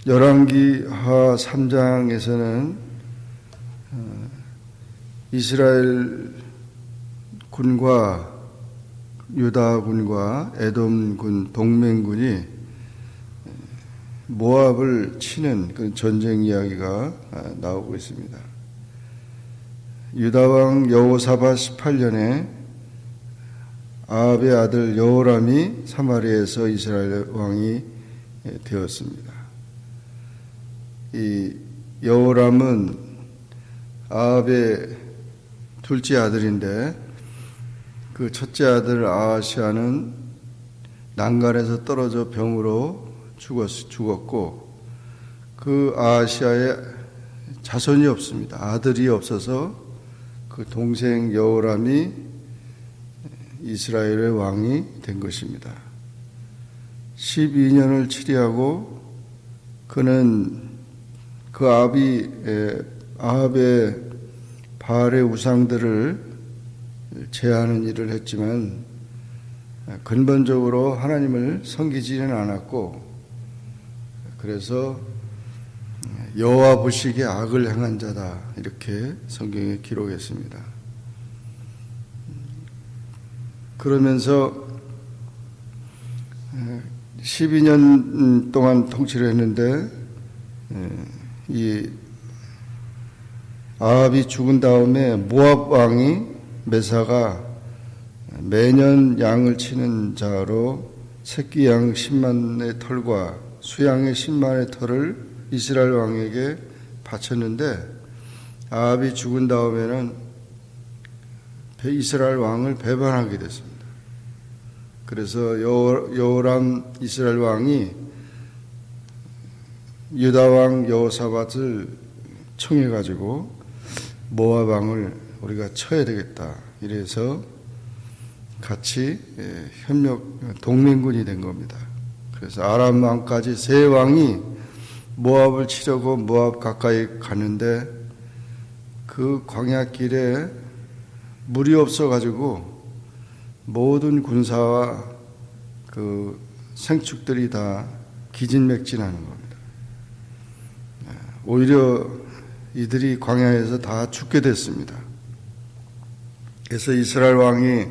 열왕기하 3장에서는 이스라엘 군과 유다 군과 에돔 군 동맹군이 모압을 치는 그 전쟁 이야기가 나오고 있습니다. 유다 왕 여호사밧 18년에 아합의 아들 여호람이 사마리아에서 이스라엘 왕이 되었습니다. 이 여호람은 아합의 둘째 아들인데 그 첫째 아들 아하시아는 난간에서 떨어져 병으로 죽었고 그 아하시아의 자손이 없습니다. 아들이 없어서 그 동생 여호람이 이스라엘의 왕이 된 것입니다. 12년을 치리하고 그는 그 아합의 바알의 우상들을 제하는 일을 했지만 근본적으로 하나님을 섬기지는 않았고, 그래서 여호와 보시기에 악을 행한 자다 이렇게 성경에 기록했습니다. 그러면서 12년 동안 통치를 했는데 이 아합이 죽은 다음에 모압 왕이 메사가 매년 양을 치는 자로 새끼 양 10만의 털과 수양의 10만의 털을 이스라엘 왕에게 바쳤는데, 아합이 죽은 다음에는 이스라엘 왕을 배반하게 됐습니다. 그래서 여호람 이스라엘 왕이 유다 왕 여호사밧을 청해가지고 모압 왕을 우리가 쳐야 되겠다 이래서 같이 동맹군이 된 겁니다. 그래서 아람 왕까지 세 왕이 모압을 치려고 모압 가까이 가는데 그 광야길에 물이 없어가지고 모든 군사와 그 생축들이 다 기진맥진하는 겁니다. 오히려 이들이 광야에서 다 죽게 됐습니다. 그래서 이스라엘 왕이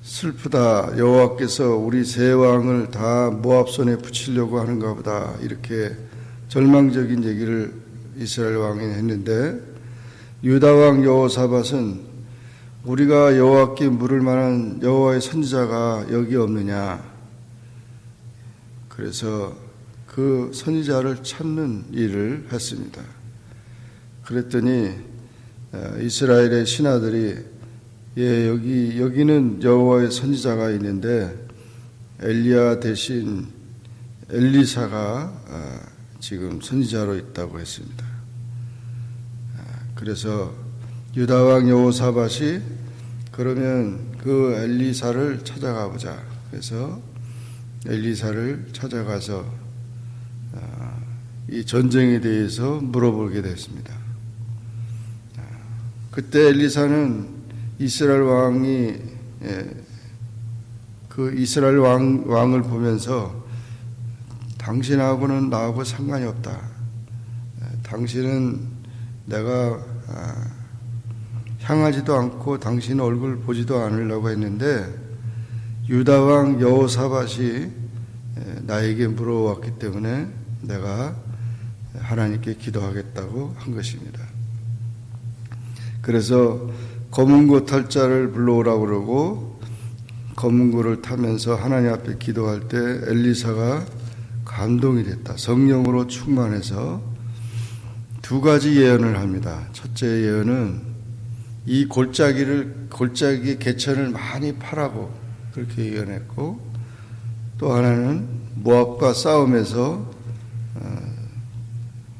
슬프다, 여호와께서 우리 세 왕을 다 모압 손에 붙이려고 하는가 보다 이렇게 절망적인 얘기를 이스라엘 왕이 했는데, 유다 왕 여호사밧은 우리가 여호와께 물을 만한 여호와의 선지자가 여기 없느냐, 그래서 그 선지자를 찾는 일을 했습니다. 그랬더니 이스라엘의 신하들이 여기는 여호와의 선지자가 있는데 엘리야 대신 엘리사가 지금 선지자로 있다고 했습니다. 그래서 유다 왕 여호사밧이 그러면 그 엘리사를 찾아가 보자. 그래서 엘리사를 찾아가서 이 전쟁에 대해서 물어보게 됐습니다. 그때 엘리사는 이스라엘 왕이 그 이스라엘 왕을 보면서 당신하고는 나하고 상관이 없다. 당신은 내가 향하지도 않고 당신 얼굴 보지도 않으려고 했는데 유다 왕 여호사밧이 나에게 물어왔기 때문에 내가 하나님께 기도하겠다고 한 것입니다. 그래서 검은고 탈 자를 불러오라고 그러고 검은고를 타면서 하나님 앞에 기도할 때 엘리사가 감동이 됐다. 성령으로 충만해서 두 가지 예언을 합니다. 첫째 예언은 이 골짜기 개천을 많이 파라고 그렇게 예언했고, 또 하나는 모압과 싸움에서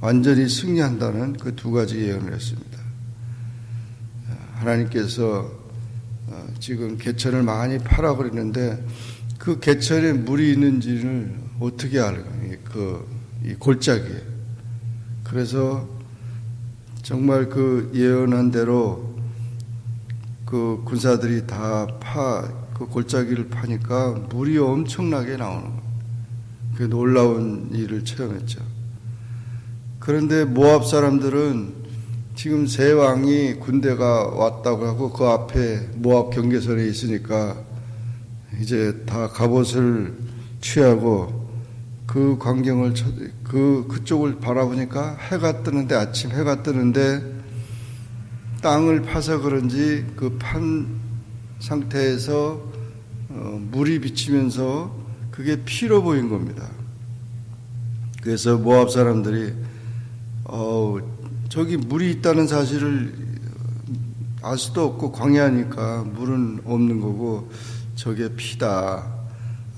완전히 승리한다는 그 두 가지 예언을 했습니다. 하나님께서 지금 개천을 많이 파라고 그랬는데 그 개천에 물이 있는지를 어떻게 알까? 그 이 골짜기에. 그래서 정말 그 예언한 대로 그 군사들이 다 그 골짜기를 파니까 물이 엄청나게 나오는 거예요. 그 놀라운 일을 체험했죠. 그런데 모압 사람들은 지금 세 왕이 군대가 왔다고 하고 그 앞에 모압 경계선에 있으니까 이제 다 갑옷을 취하고 그 광경을 그쪽을 바라보니까 해가 뜨는데, 아침 해가 뜨는데 땅을 파서 그런지 그 판 상태에서 물이 비치면서 그게 피로 보인 겁니다. 그래서 모압 사람들이 저기 물이 있다는 사실을 알 수도 없고 광야니까 물은 없는 거고 저게 피다.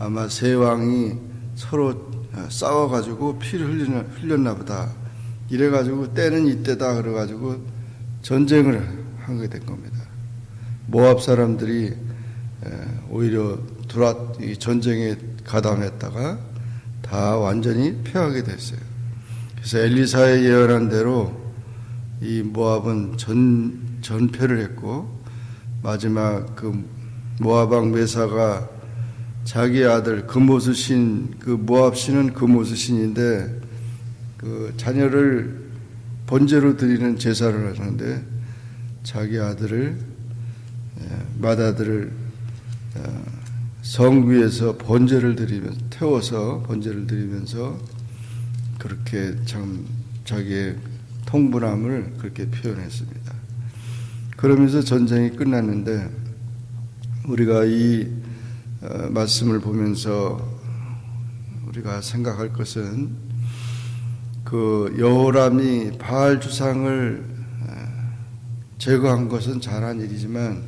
아마 세 왕이 서로 싸워가지고 피를 흘렸나 보다. 이래가지고 때는 이때다 그래가지고 전쟁을 하게 된 겁니다. 모압 사람들이 오히려 이 전쟁에 가담했다가 다 완전히 패하게 됐어요. 그래서 엘리사의 예언한 대로 이 모압은 전패를 했고, 마지막 그 모압 왕 메사가 자기 아들 금오스 그 모압 신은 금오스 신인데 그 자녀를 번제로 드리는 제사를 하는데 자기 아들을 맏아들을 성 위에서 번제를 드리면서 태워서 번제를 드리면서 그렇게 참 자기의 통분함을 그렇게 표현했습니다. 그러면서 전쟁이 끝났는데 우리가 이 말씀을 보면서 우리가 생각할 것은 그 여호람이 바알 주상을 제거한 것은 잘한 일이지만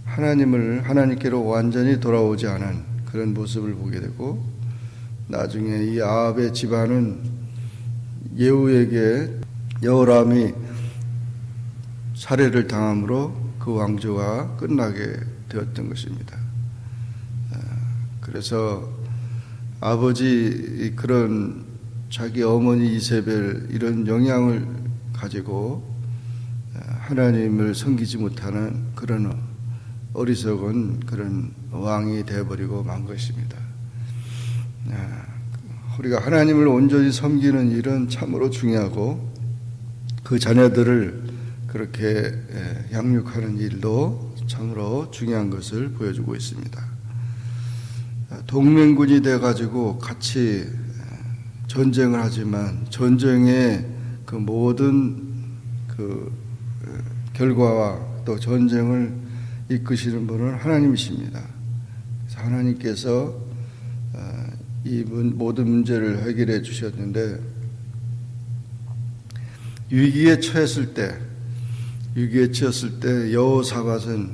하나님께로 완전히 돌아오지 않은 그런 모습을 보게 되고, 나중에 이 아합의 집안은 예후에게 여호람이 살해를 당함으로 그 왕조가 끝나게 되었던 것입니다. 그래서 아버지 그런 자기 어머니 이세벨 이런 영향을 가지고 하나님을 섬기지 못하는 그런 어리석은 그런 왕이 되어버리고 만 것입니다. 우리가 하나님을 온전히 섬기는 일은 참으로 중요하고 그 자녀들을 그렇게 양육하는 일도 참으로 중요한 것을 보여주고 있습니다. 동맹군이 돼가지고 같이 전쟁을 하지만 전쟁의 그 모든 그 결과와 또 전쟁을 이끄시는 분은 하나님이십니다. 그래서 하나님께서 이 모든 문제를 해결해 주셨는데, 위기에 처했을 때 여호사밧은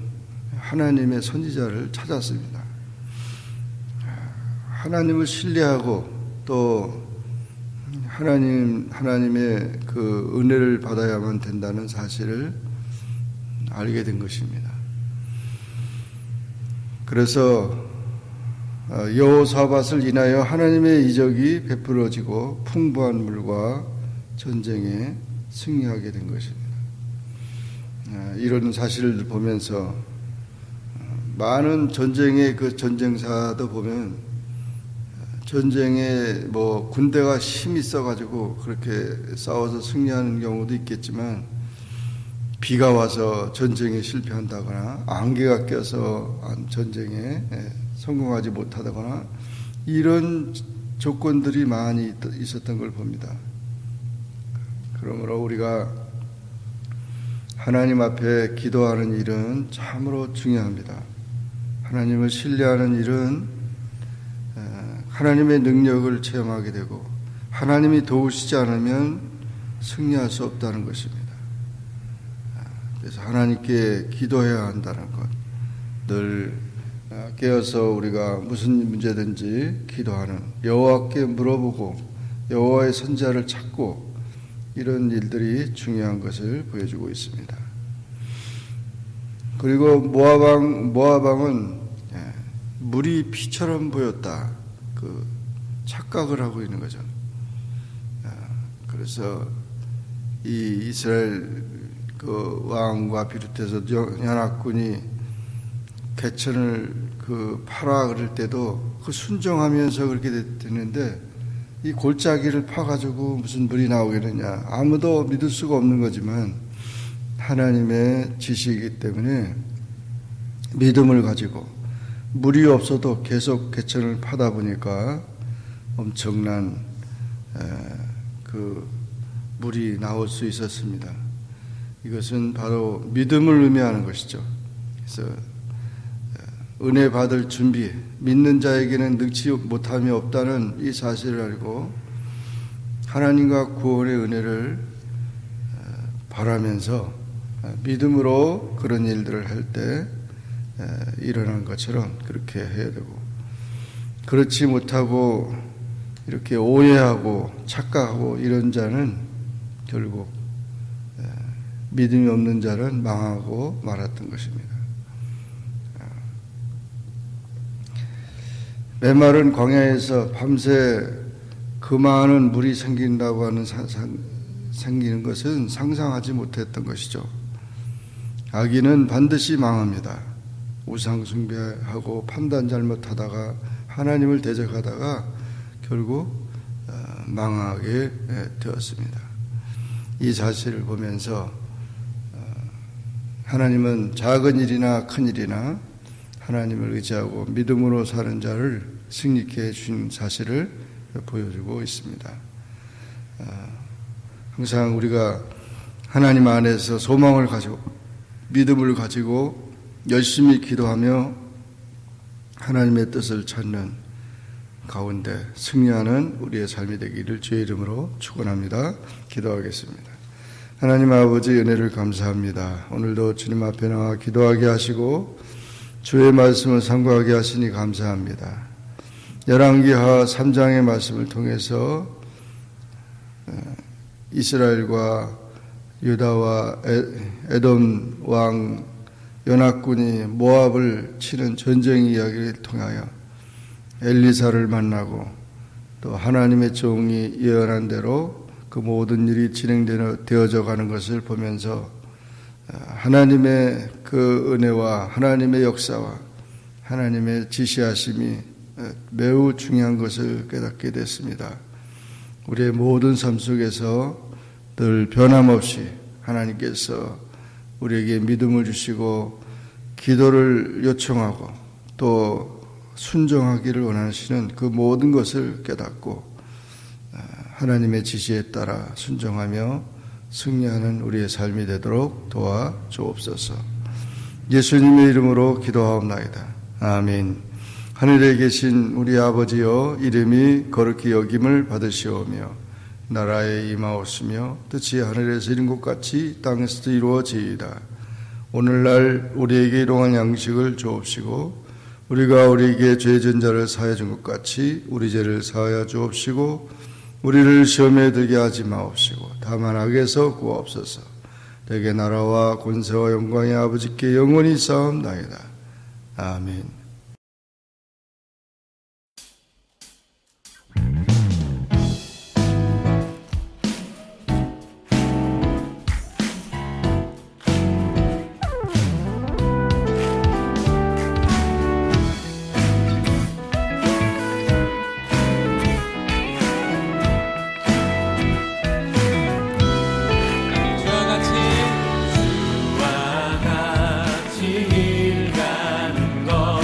하나님의 선지자를 찾았습니다. 하나님을 신뢰하고 또 하나님의 그 은혜를 받아야만 된다는 사실을 알게 된 것입니다. 그래서 여호사밧을 인하여 하나님의 이적이 베풀어지고 풍부한 물과 전쟁에 승리하게 된 것입니다. 이런 사실을 보면서 많은 전쟁의 그 전쟁사도 보면 전쟁에 뭐 군대가 힘이 있어가지고 그렇게 싸워서 승리하는 경우도 있겠지만 비가 와서 전쟁에 실패한다거나 안개가 껴서 전쟁에 성공하지 못하다거나 이런 조건들이 많이 있었던 걸 봅니다. 그러므로 우리가 하나님 앞에 기도하는 일은 참으로 중요합니다. 하나님을 신뢰하는 일은 하나님의 능력을 체험하게 되고 하나님이 도우시지 않으면 승리할 수 없다는 것입니다. 그래서 하나님께 기도해야 한다는 것, 늘 깨어서 우리가 무슨 문제든지 기도하는, 여호와께 물어보고 여호와의 선지자를 찾고 이런 일들이 중요한 것을 보여주고 있습니다. 그리고 모압왕은 물이 피처럼 보였다, 그 착각을 하고 있는 거죠. 그래서 이 이스라엘 그 왕과 비롯해서 연합군이 개천을 파라 그럴 때도 그 순종하면서 그렇게 됐는데, 이 골짜기를 파가지고 무슨 물이 나오겠느냐, 아무도 믿을 수가 없는 거지만 하나님의 지시이기 때문에 믿음을 가지고 물이 없어도 계속 개천을 파다 보니까 엄청난 그 물이 나올 수 있었습니다. 이것은 바로 믿음을 의미하는 것이죠. 그래서 은혜 받을 준비, 믿는 자에게는 능치 못함이 없다는 이 사실을 알고 하나님과 구원의 은혜를 바라면서 믿음으로 그런 일들을 할 때 일어난 것처럼 그렇게 해야 되고, 그렇지 못하고 이렇게 오해하고 착각하고 이런 자는 결국 믿음이 없는 자는 망하고 말았던 것입니다. 메마른 광야에서 밤새 그 많은 물이 생긴다고 하는 생기는 것은 상상하지 못했던 것이죠. 악인은 반드시 망합니다. 우상 숭배하고 판단 잘못하다가 하나님을 대적하다가 결국 망하게 되었습니다. 이 사실을 보면서 하나님은 작은 일이나 큰 일이나 하나님을 의지하고 믿음으로 사는 자를 승리케 해주신 사실을 보여주고 있습니다. 항상 우리가 하나님 안에서 소망을 가지고 믿음을 가지고 열심히 기도하며 하나님의 뜻을 찾는 가운데 승리하는 우리의 삶이 되기를 주의 이름으로 축원합니다. 기도하겠습니다. 하나님 아버지, 은혜를 감사합니다. 오늘도 주님 앞에 나와 기도하게 하시고 주의 말씀을 상고하게 하시니 감사합니다. 열왕기하 3장의 말씀을 통해서 이스라엘과 유다와 에돔 왕 연합군이 모압을 치는 전쟁 이야기를 통하여 엘리사를 만나고 또 하나님의 종이 예언한 대로 그 모든 일이 진행되어져 가는 것을 보면서 하나님의 그 은혜와 하나님의 역사와 하나님의 지시하심이 매우 중요한 것을 깨닫게 됐습니다. 우리의 모든 삶 속에서 늘 변함없이 하나님께서 우리에게 믿음을 주시고 기도를 요청하고 또 순종하기를 원하시는 그 모든 것을 깨닫고 하나님의 지시에 따라 순종하며 승리하는 우리의 삶이 되도록 도와 주옵소서. 예수님의 이름으로 기도하옵나이다. 아멘. 하늘에 계신 우리 아버지여, 이름이 거룩히 여김을 받으시오며 나라에 임하옵시며 뜻이 하늘에서 이룬 것 같이 땅에서도 이루어지이다. 오늘날 우리에게 일용할 양식을 주옵시고 우리가 우리에게 죄진 자를 사하여 준 것 같이 우리 죄를 사하여 주옵시고 우리를 시험에 들게 하지 마옵시고 다만 악에서 구하옵소서. 내게 나라와 권세와 영광이 아버지께 영원히 있사옵나이다. 아멘. 주와 같이 일 가는 것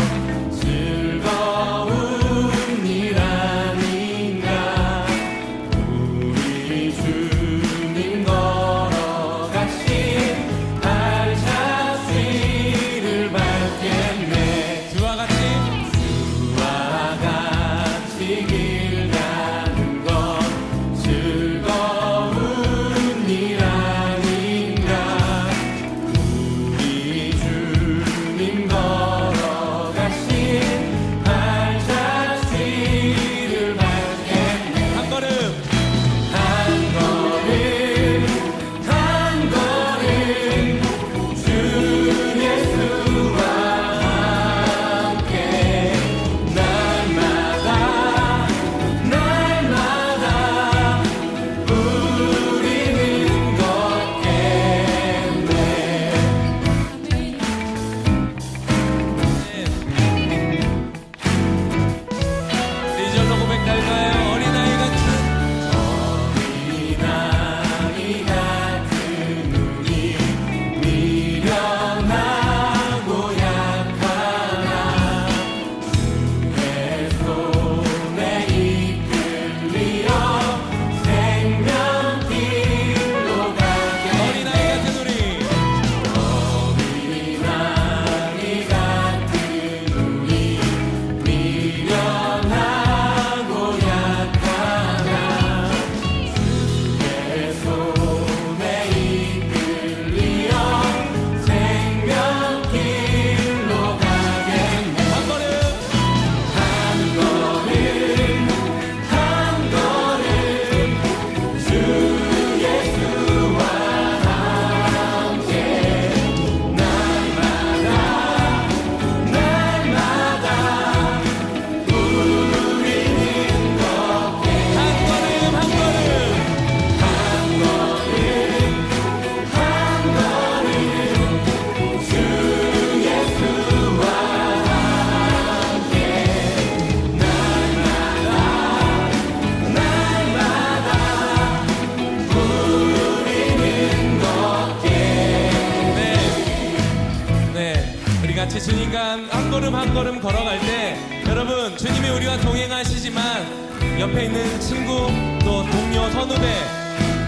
옆에 있는 친구 또 동료 선후배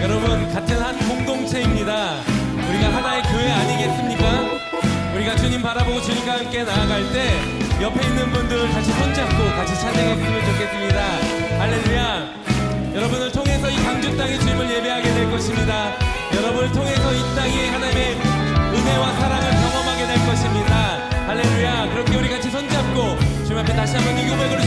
여러분 같은 한 공동체입니다. 우리가 하나의 교회 아니겠습니까? 우리가 주님 바라보고 주님과 함께 나아갈 때 옆에 있는 분들 같이 손잡고 같이 찬양했으면 좋겠습니다. 할렐루야. 여러분을 통해서 이 광주 땅에 주님을 예배하게 될 것입니다. 여러분을 통해서 이 땅에 하나님의 은혜와 사랑을 경험하게 될 것입니다. 할렐루야. 그렇게 우리 같이 손잡고 주님 앞에 다시 한번 이 고백을